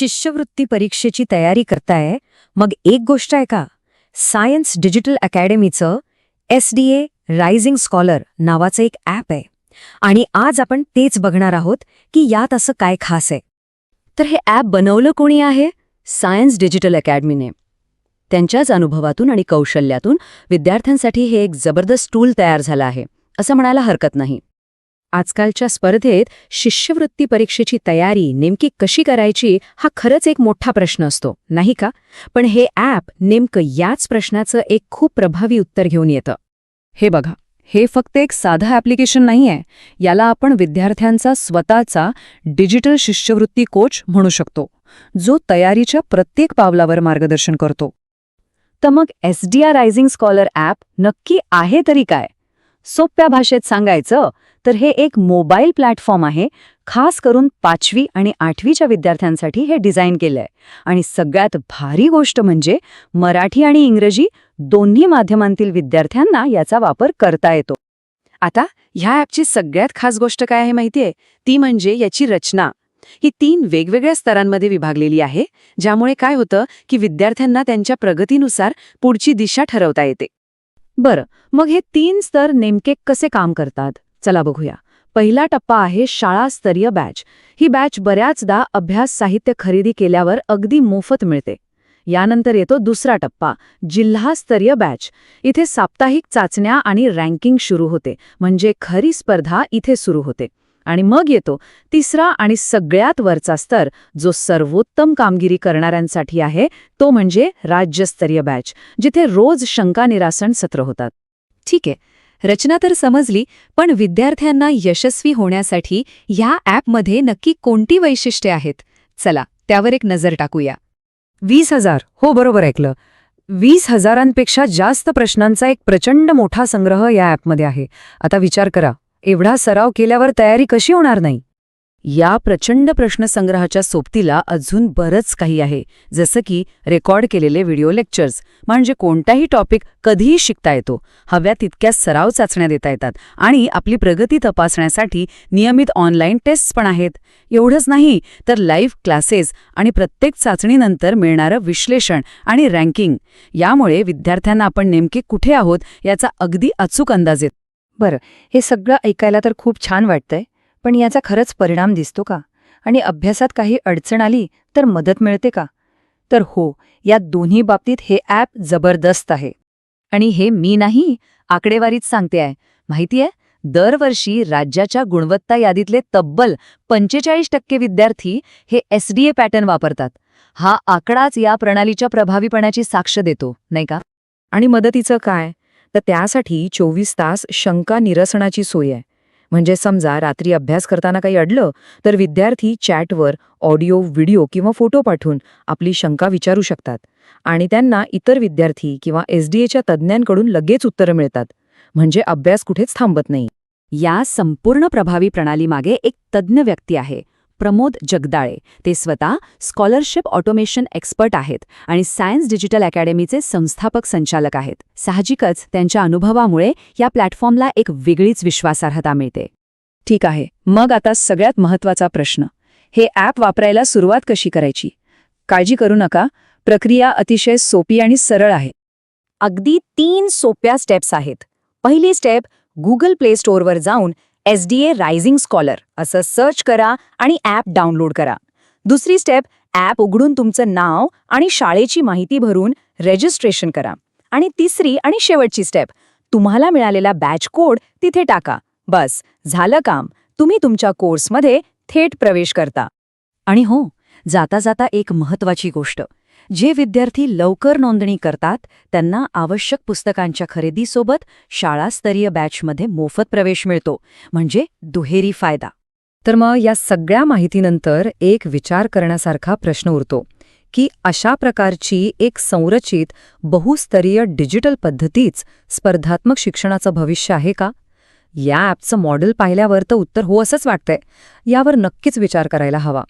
शिष्यवृत्ती परीक्षेची तयारी करताय, मग एक गोष्ट आहे का, सायन्स डिजिटल अकॅडमीचं SDA रायझिंग स्कॉलर नावाचं एक ॲप आहे. आणि आज आपण तेच बघणार आहोत की यात असं काय खास आहे. तर हे ॲप बनवलं कोणी आहे? सायन्स डिजिटल अकॅडमीने. त्यांच्याच अनुभवातून आणि कौशल्यातून विद्यार्थ्यांसाठी हे एक जबरदस्त टूल तयार झालं आहे असं म्हणायला हरकत नाही. आजकालच्या स्पर्धेत शिष्यवृत्ती परीक्षेची तयारी नेमकी कशी करायची हा खरंच एक मोठा प्रश्न असतो, नाही का? पण हे ॲप नेमकं याच प्रश्नाचं एक खूप प्रभावी उत्तर घेऊन येतं. हे बघा, हे फक्त एक साधं ॲप्लिकेशन नाहीये. याला आपण विद्यार्थ्यांचा स्वतःचा डिजिटल शिष्यवृत्ती कोच म्हणू शकतो, जो तयारीच्या प्रत्येक पावलावर मार्गदर्शन करतो. तर मग SDA रायझिंग स्कॉलर ॲप नक्की आहे तरी काय? सोप्या भाषेत सांगायचं तर हे एक मोबाईल प्लॅटफॉर्म आहे. खास करून 5वी आणि 8वीच्या विद्यार्थ्यांसाठी हे डिझाईन केलंय. आणि सगळ्यात भारी गोष्ट म्हणजे मराठी आणि इंग्रजी दोन्ही माध्यमांतील विद्यार्थ्यांना याचा वापर करता येतो. आता ह्या ॲपची सगळ्यात खास गोष्ट काय आहे माहितीये? ती म्हणजे याची रचना. ही 3 वेगवेगळ्या स्तरांमध्ये विभागलेली आहे, ज्यामुळे काय होतं की विद्यार्थ्यांना त्यांच्या प्रगतीनुसार पुढची दिशा ठरवता येते. बरं, मग हे 3 स्तर नेमके कसे काम करतात? चला बघूया. पहिला टप्पा आहे शाळास्तरीय बॅच. ही बॅच बऱ्याचदा अभ्यास साहित्य खरेदी केल्यावर अगदी मोफत मिळते. यानंतर येतो दुसरा टप्पा, जिल्हास्तरीय बॅच. इथे साप्ताहिक चाचण्या आणि रँकिंग सुरू होते, म्हणजे खरी स्पर्धा इथे सुरू होते. आणि मग येतो तिसरा आणि सगळ्यात वरचा स्तर, जो सर्वोत्तम कामगिरी करणाऱ्यांसाठी आहे, तो म्हणजे राज्यस्तरीय बॅच, जिथे रोज शंका निरासन सत्र होतात. ठीक आहे, रचना तर समजली, पण विद्यार्थ्यांना यशस्वी होण्यासाठी ह्या ॲपमध्ये नक्की कोणती वैशिष्ट्ये आहेत? चला त्यावर एक नजर टाकूया. 20,000, हो बरोबर ऐकलं. 20,000पेक्षा जास्त प्रश्नांचा एक प्रचंड मोठा संग्रह या ॲपमध्ये आहे. आता विचार करा, एवढा सराव केल्यावर तयारी कशी होणार नाही? या प्रचंड प्रश्नसंग्रहाच्या सोबतीला अजून बरंच काही आहे, जसं की रेकॉर्ड केलेले व्हिडिओ लेक्चर्स. म्हणजे कोणताही टॉपिक कधीही शिकता येतो, हव्या तितक्या सराव चाचण्या देता येतात आणि आपली प्रगती तपासण्यासाठी नियमित ऑनलाईन टेस्ट्स पण आहेत. एवढंच नाही तर लाईव्ह क्लासेस आणि प्रत्येक चाचणीनंतर मिळणारं विश्लेषण आणि रँकिंग. यामुळे विद्यार्थ्यांना आपण नेमके कुठे आहोत याचा अगदी अचूक अंदाज येतो. बरं, हे सगळं ऐकायला तर खूप छान वाटतंय, पण याचा खरंच परिणाम दिसतो का? आणि अभ्यासात काही अडचण आली तर मदत मिळते का? तर हो, या दोन्ही बाबतीत हे ॲप जबरदस्त आहे. आणि हे मी नाही, आकडेवारीच सांगते आहे. माहितीये, दरवर्षी राज्याच्या गुणवत्ता यादीतले तब्बल 45% विद्यार्थी हे SDA पॅटर्न वापरतात. हा आकडाच या प्रणालीच्या प्रभावीपणाची साक्ष देतो, नाही का? आणि मदतीचं काय? तर त्यासाठी 24 तास शंका निरसनाची सोय आहे. म्हणजे समजा रात्री अभ्यास करताना काही अडलं तर विद्यार्थी चॅटवर ऑडिओ, व्हिडिओ किंवा फोटो पाठवून आपली शंका विचारू शकतात. आणि त्यांना इतर विद्यार्थी किंवा SDAच्या तज्ज्ञांकडून लगेच उत्तरं मिळतात. म्हणजे अभ्यास कुठेच थांबत नाही. या संपूर्ण प्रभावी प्रणालीमागे एक तज्ज्ञ व्यक्ती आहे, प्रमोद जगदाळे. ते स्वतः स्कॉलरशिप ऑटोमेशन एक्सपर्ट आहेत आणि सायन्स डिजिटल अकॅडमीचे संस्थापक संचालक आहेत. साहजिकच त्यांच्या अनुभवामुळे या प्लॅटफॉर्मला एक वेगळीच विश्वासार्हता मिळते. ठीक आहे, मग आता सगळ्यात महत्त्वाचा प्रश्न, हे ॲप वापरायला सुरुवात कशी करायची? काळजी करू नका, प्रक्रिया अतिशय सोपी आणि सरळ आहे. अगदी 3 सोप्या स्टेप्स आहेत. पहिली स्टेप, गुगल प्ले स्टोअरवर जाऊन SDA रायझिंग स्कॉलर असं सर्च करा आणि ॲप डाउनलोड करा. दुसरी स्टेप, ॲप उघडून तुमचं नाव आणि शाळेची माहिती भरून रजिस्ट्रेशन करा. आणि तिसरी आणि शेवटची स्टेप, तुम्हाला मिळालेला बॅच कोड तिथे टाका. बस, झालं काम. तुम्ही तुमच्या कोर्समध्ये थेट प्रवेश करता. आणि हो, जाता जाता एक महत्त्वाची गोष्ट, जे विद्यार्थी लवकर नोंदणी करतात त्यांना आवश्यक पुस्तकांच्या खरेदीसोबत शाळास्तरीय बॅचमध्ये मोफत प्रवेश मिळतो. म्हणजे दुहेरी फायदा. तर मग या सगळ्या माहितीनंतर एक विचार करण्यासारखा प्रश्न उरतो की अशा प्रकारची एक संरचित बहुस्तरीय डिजिटल पद्धतीच स्पर्धात्मक शिक्षणाचं भविष्य आहे का? या ॲपचं मॉडेल पाहिल्यावर तर उत्तर हो असंच वाटतंय. यावर नक्कीच विचार करायला हवा.